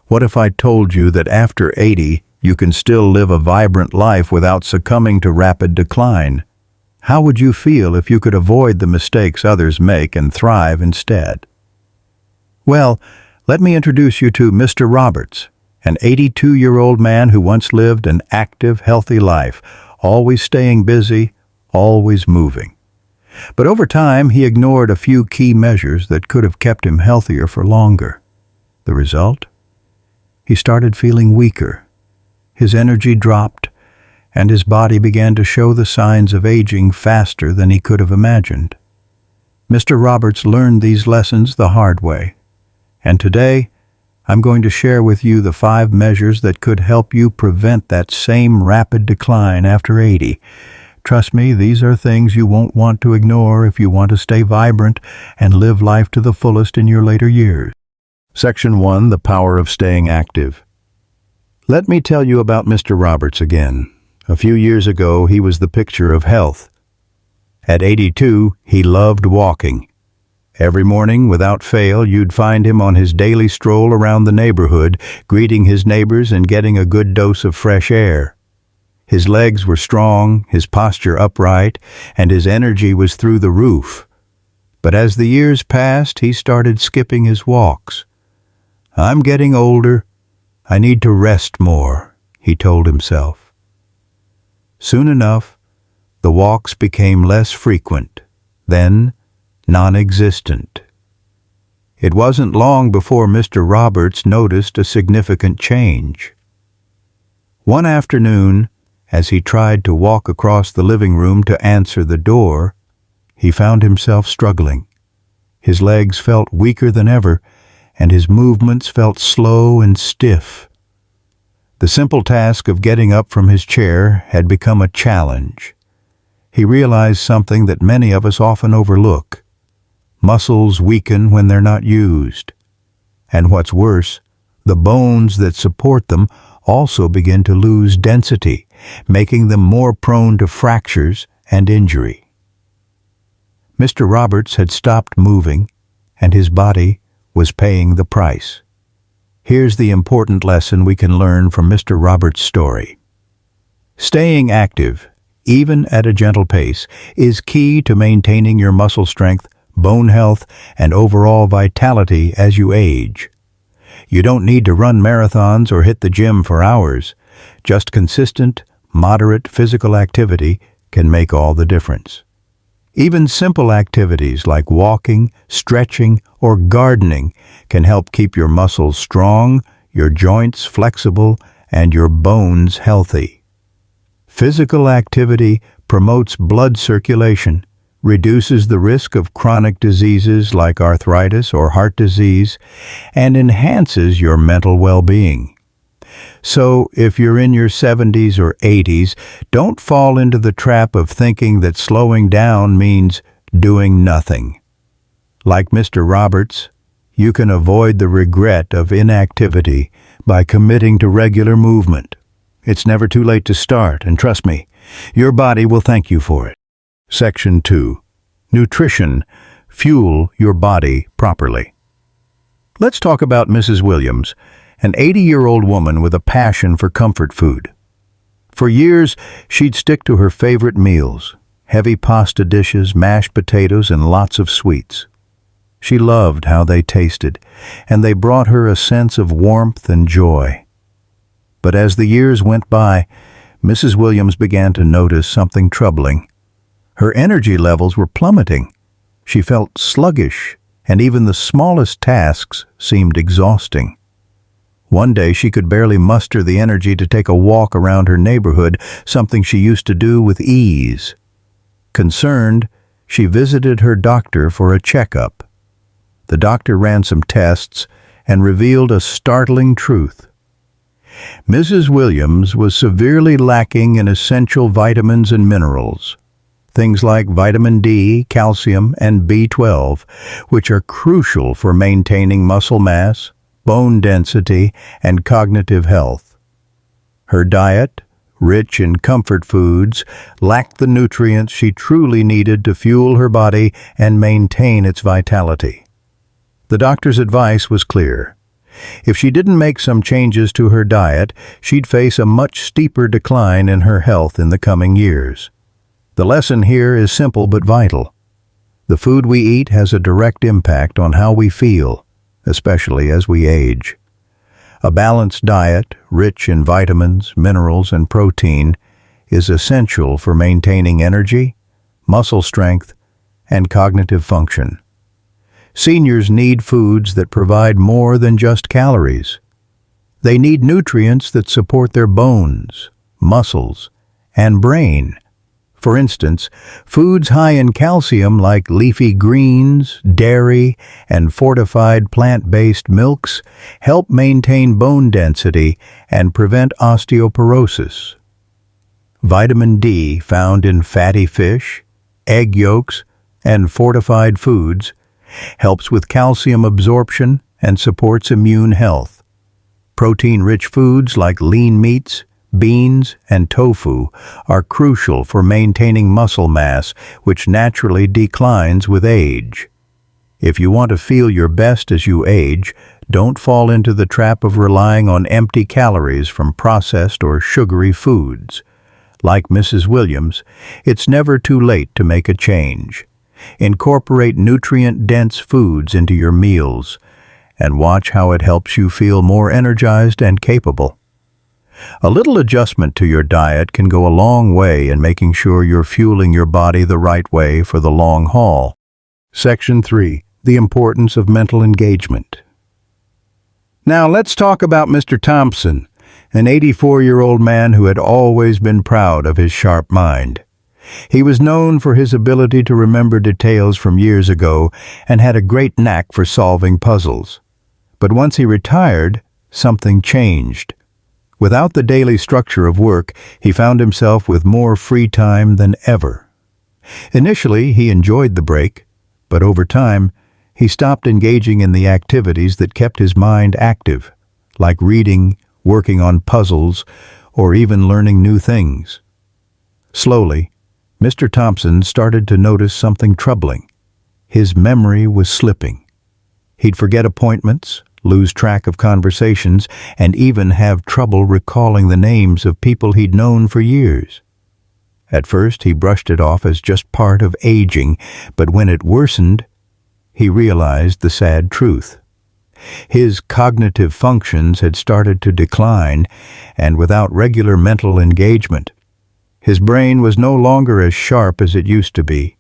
What if I told you that after 80, you can still live a vibrant life without succumbing to rapid decline? How would you feel if you could avoid the mistakes others make and thrive instead? Well, let me introduce you to Mr. Roberts, an 82-year-old man who once lived an active, healthy life, always staying busy, always moving. But over time, he ignored a few key measures that could have kept him healthier for longer. The result? He started feeling weaker. His energy dropped, and his body began to show the signs of aging faster than he could have imagined. Mr. Roberts learned these lessons the hard way, and today, I'm going to share with you the 5 measures that could help you prevent that same rapid decline after 80. Trust me, these are things you won't want to ignore if you want to stay vibrant and live life to the fullest in your later years. Section 1. The Power of Staying Active. Let me tell you about Mr. Roberts again. A few years ago, he was the picture of health. At 82, he loved walking. Every morning, without fail, you'd find him on his daily stroll around the neighborhood, greeting his neighbors and getting a good dose of fresh air. His legs were strong, his posture upright, and his energy was through the roof. But as the years passed, he started skipping his walks. "I'm getting older. I need to rest more," he told himself. Soon enough, the walks became less frequent, then non-existent. It wasn't long before Mr. Roberts noticed a significant change. One afternoon, as he tried to walk across the living room to answer the door, he found himself struggling. His legs felt weaker than ever, and his movements felt slow and stiff. The simple task of getting up from his chair had become a challenge. He realized something that many of us often overlook. Muscles weaken when they're not used. And what's worse, the bones that support them also begin to lose density, making them more prone to fractures and injury. Mr. Roberts had stopped moving, and his body was paying the price. Here's the important lesson we can learn from Mr. Roberts' story. Staying active, even at a gentle pace, is key to maintaining your muscle strength, bone health, and overall vitality as you age. You don't need to run marathons or hit the gym for hours. Just consistent, moderate physical activity can make all the difference. Even simple activities like walking, stretching, or gardening can help keep your muscles strong, your joints flexible, and your bones healthy. Physical activity promotes blood circulation, reduces the risk of chronic diseases like arthritis or heart disease, and enhances your mental well-being. So, if you're in your 70s or 80s, don't fall into the trap of thinking that slowing down means doing nothing. Like Mr. Roberts, you can avoid the regret of inactivity by committing to regular movement. It's never too late to start, and trust me, your body will thank you for it. Section 2. Nutrition. Fuel your body properly. Let's talk about Mrs. Williams, an 80-year-old woman with a passion for comfort food. For years, she'd stick to her favorite meals, heavy pasta dishes, mashed potatoes, and lots of sweets. She loved how they tasted, and they brought her a sense of warmth and joy. But as the years went by, Mrs. Williams began to notice something troubling. Her energy levels were plummeting. She felt sluggish, and even the smallest tasks seemed exhausting. One day she could barely muster the energy to take a walk around her neighborhood, something she used to do with ease. Concerned, she visited her doctor for a checkup. The doctor ran some tests and revealed a startling truth. Mrs. Williams was severely lacking in essential vitamins and minerals. Things like vitamin D, calcium, and B12, which are crucial for maintaining muscle mass, bone density, and cognitive health. Her diet, rich in comfort foods, lacked the nutrients she truly needed to fuel her body and maintain its vitality. The doctor's advice was clear. If she didn't make some changes to her diet, she'd face a much steeper decline in her health in the coming years. The lesson here is simple but vital. The food we eat has a direct impact on how we feel, especially as we age. A balanced diet, rich in vitamins, minerals, and protein, is essential for maintaining energy, muscle strength, and cognitive function. Seniors need foods that provide more than just calories. They need nutrients that support their bones, muscles, and brain. For instance, foods high in calcium like leafy greens, dairy, and fortified plant-based milks help maintain bone density and prevent osteoporosis. Vitamin D found in fatty fish, egg yolks, and fortified foods helps with calcium absorption and supports immune health. Protein-rich foods like lean meats, beans, and tofu are crucial for maintaining muscle mass, which naturally declines with age. If you want to feel your best as you age, don't fall into the trap of relying on empty calories from processed or sugary foods. Like Mrs. Williams, it's never too late to make a change. Incorporate nutrient-dense foods into your meals and watch how it helps you feel more energized and capable. A little adjustment to your diet can go a long way in making sure you're fueling your body the right way for the long haul. Section 3. The importance of mental engagement. Now let's talk about Mr. Thompson, an 84-year-old man who had always been proud of his sharp mind. He was known for his ability to remember details from years ago and had a great knack for solving puzzles. But once he retired, something changed. Without the daily structure of work, he found himself with more free time than ever. Initially, he enjoyed the break, but over time, he stopped engaging in the activities that kept his mind active, like reading, working on puzzles, or even learning new things. Slowly, Mr. Thompson started to notice something troubling. His memory was slipping. He'd forget appointments, lose track of conversations, and even have trouble recalling the names of people he'd known for years. At first, he brushed it off as just part of aging, but when it worsened, he realized the sad truth. His cognitive functions had started to decline, and without regular mental engagement, his brain was no longer as sharp as it used to be.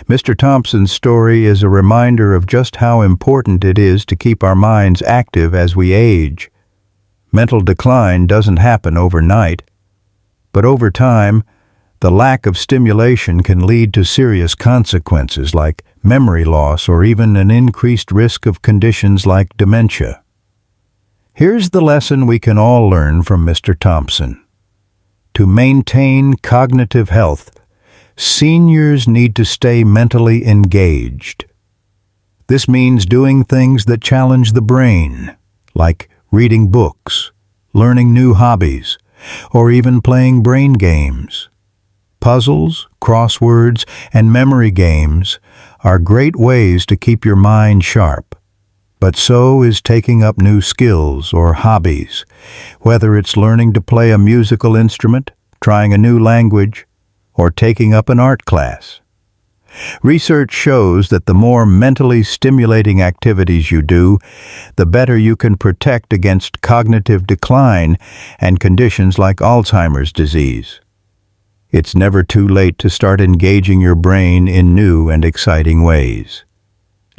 Mr. Thompson's story is a reminder of just how important it is to keep our minds active as we age. Mental decline doesn't happen overnight, but over time, the lack of stimulation can lead to serious consequences like memory loss or even an increased risk of conditions like dementia. Here's the lesson we can all learn from Mr. Thompson. To maintain cognitive health, seniors need to stay mentally engaged. This means doing things that challenge the brain, like reading books, learning new hobbies, or even playing brain games. Puzzles, crosswords, and memory games are great ways to keep your mind sharp. But so is taking up new skills or hobbies, whether it's learning to play a musical instrument, trying a new language, or taking up an art class. Research shows that the more mentally stimulating activities you do, the better you can protect against cognitive decline and conditions like Alzheimer's disease. It's never too late to start engaging your brain in new and exciting ways.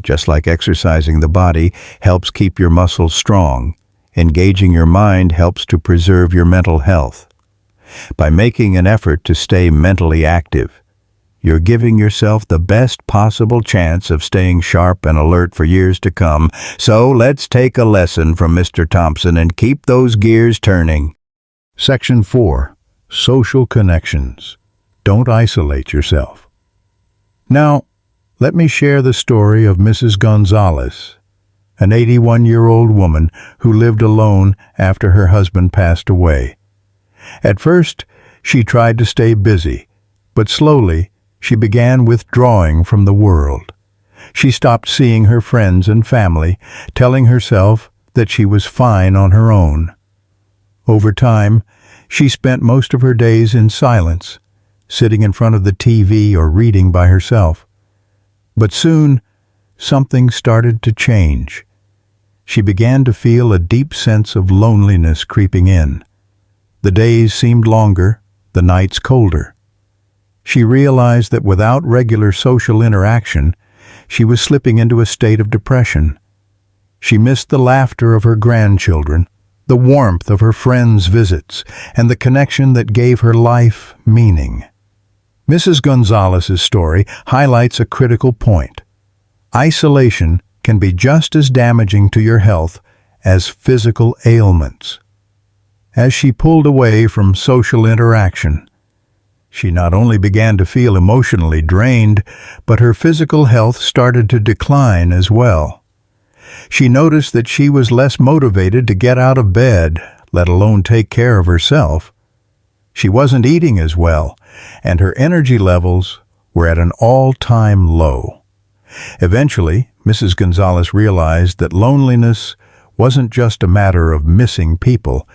Just like exercising the body helps keep your muscles strong, engaging your mind helps to preserve your mental health. By making an effort to stay mentally active, you're giving yourself the best possible chance of staying sharp and alert for years to come. So let's take a lesson from Mr. Thompson and keep those gears turning. Section 4. Social connections. Don't isolate yourself. Now, let me share the story of Mrs. Gonzalez, an 81-year-old woman who lived alone after her husband passed away. At first, she tried to stay busy, but slowly, she began withdrawing from the world. She stopped seeing her friends and family, telling herself that she was fine on her own. Over time, she spent most of her days in silence, sitting in front of the TV or reading by herself. But soon, something started to change. She began to feel a deep sense of loneliness creeping in. The days seemed longer, the nights colder. She realized that without regular social interaction, she was slipping into a state of depression. She missed the laughter of her grandchildren, the warmth of her friends' visits, and the connection that gave her life meaning. Mrs. Gonzalez's story highlights a critical point. Isolation can be just as damaging to your health as physical ailments. As she pulled away from social interaction, she not only began to feel emotionally drained, but her physical health started to decline as well. She noticed that she was less motivated to get out of bed, let alone take care of herself. She wasn't eating as well, and her energy levels were at an all-time low. Eventually, Mrs. Gonzalez realized that loneliness wasn't just a matter of missing people,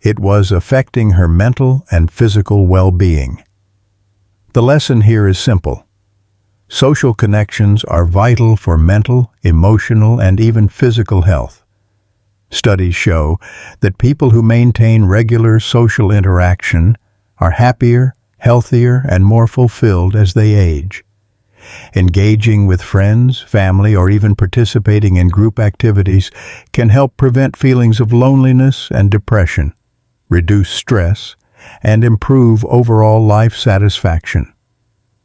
it was affecting her mental and physical well-being. The lesson here is simple. Social connections are vital for mental, emotional, and even physical health. Studies show that people who maintain regular social interaction are happier, healthier, and more fulfilled as they age. Engaging with friends, family, or even participating in group activities can help prevent feelings of loneliness and depression, reduce stress, and improve overall life satisfaction.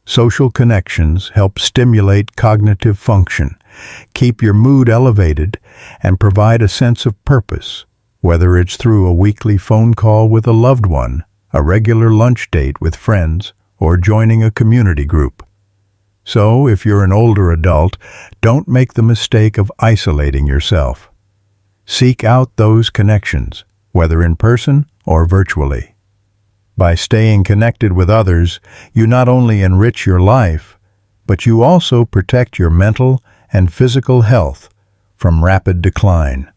Social connections help stimulate cognitive function, keep your mood elevated, and provide a sense of purpose, whether it's through a weekly phone call with a loved one, a regular lunch date with friends, or joining a community group. So, if you're an older adult, don't make the mistake of isolating yourself. Seek out those connections, whether in person or virtually. By staying connected with others, you not only enrich your life, but you also protect your mental and physical health from rapid decline.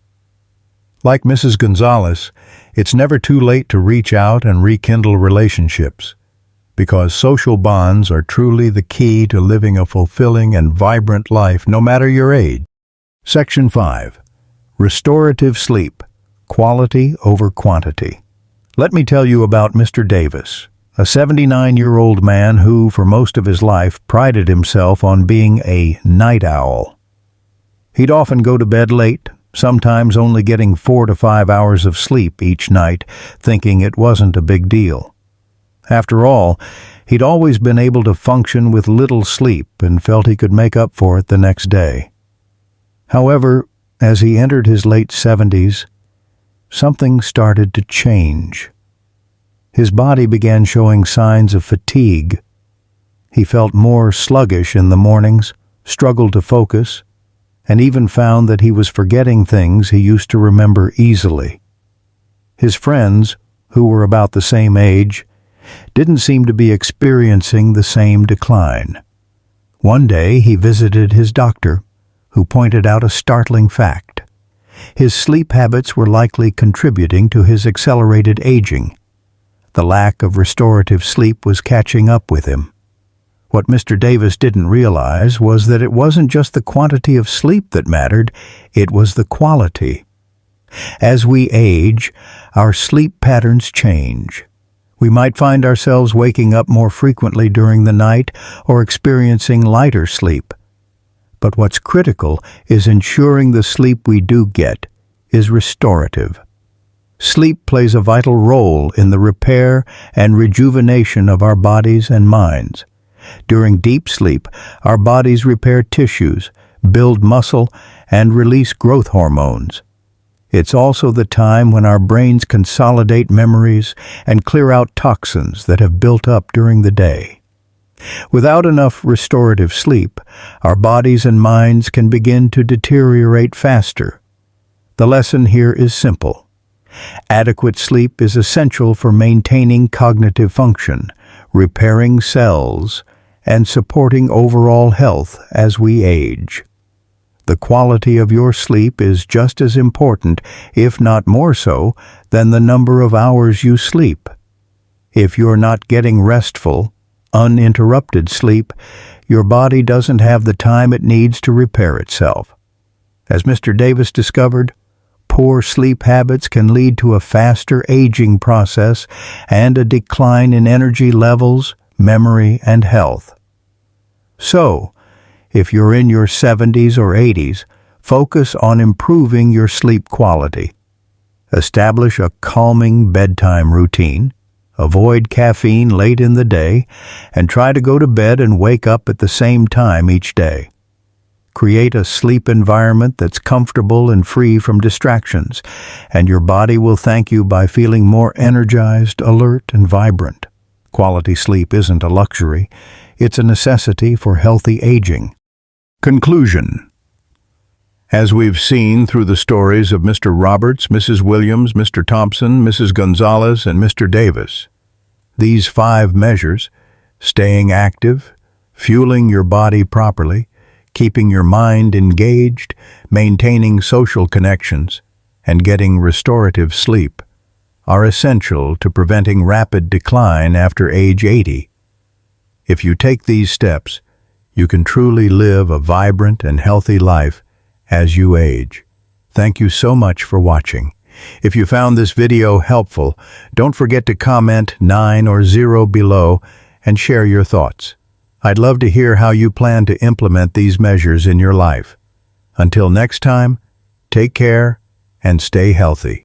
Like Mrs. Gonzalez, it's never too late to reach out and rekindle relationships, because social bonds are truly the key to living a fulfilling and vibrant life no matter your age. Section 5. Restorative sleep, quality over quantity. Let me tell you about Mr. Davis, a 79-year-old man who, for most of his life, prided himself on being a night owl. He'd often go to bed late, sometimes only getting 4 to 5 hours of sleep each night, thinking it wasn't a big deal. After all, he'd always been able to function with little sleep and felt he could make up for it the next day. However, as he entered his late 70s, something started to change. His body began showing signs of fatigue. He felt more sluggish in the mornings, struggled to focus, and even found that he was forgetting things he used to remember easily. His friends, who were about the same age, didn't seem to be experiencing the same decline. One day he visited his doctor, who pointed out a startling fact. His sleep habits were likely contributing to his accelerated aging. The lack of restorative sleep was catching up with him. What Mr. Davis didn't realize was that it wasn't just the quantity of sleep that mattered, it was the quality. As we age, our sleep patterns change. We might find ourselves waking up more frequently during the night or experiencing lighter sleep. But what's critical is ensuring the sleep we do get is restorative. Sleep plays a vital role in the repair and rejuvenation of our bodies and minds. During deep sleep, our bodies repair tissues, build muscle, and release growth hormones. It's also the time when our brains consolidate memories and clear out toxins that have built up during the day. Without enough restorative sleep, our bodies and minds can begin to deteriorate faster. The lesson here is simple. Adequate sleep is essential for maintaining cognitive function, repairing cells, and supporting overall health as we age. The quality of your sleep is just as important, if not more so, than the number of hours you sleep. If you're not getting restful, uninterrupted sleep, your body doesn't have the time it needs to repair itself. As Mr. Davis discovered, poor sleep habits can lead to a faster aging process and a decline in energy levels, memory, and health. So, if you're in your 70s or 80s, focus on improving your sleep quality. Establish a calming bedtime routine, avoid caffeine late in the day, and try to go to bed and wake up at the same time each day. Create a sleep environment that's comfortable and free from distractions, and your body will thank you by feeling more energized, alert, and vibrant. Quality sleep isn't a luxury, it's a necessity for healthy aging. Conclusion. As we've seen through the stories of Mr. Roberts, Mrs. Williams, Mr. Thompson, Mrs. Gonzalez, and Mr. Davis, these 5 measures, staying active, fueling your body properly, keeping your mind engaged, maintaining social connections, and getting restorative sleep, are essential to preventing rapid decline after age 80. If you take these steps, you can truly live a vibrant and healthy life as you age. Thank you so much for watching. If you found this video helpful, don't forget to comment 9 or 0 below and share your thoughts. I'd love to hear how you plan to implement these measures in your life. Until next time, take care and stay healthy.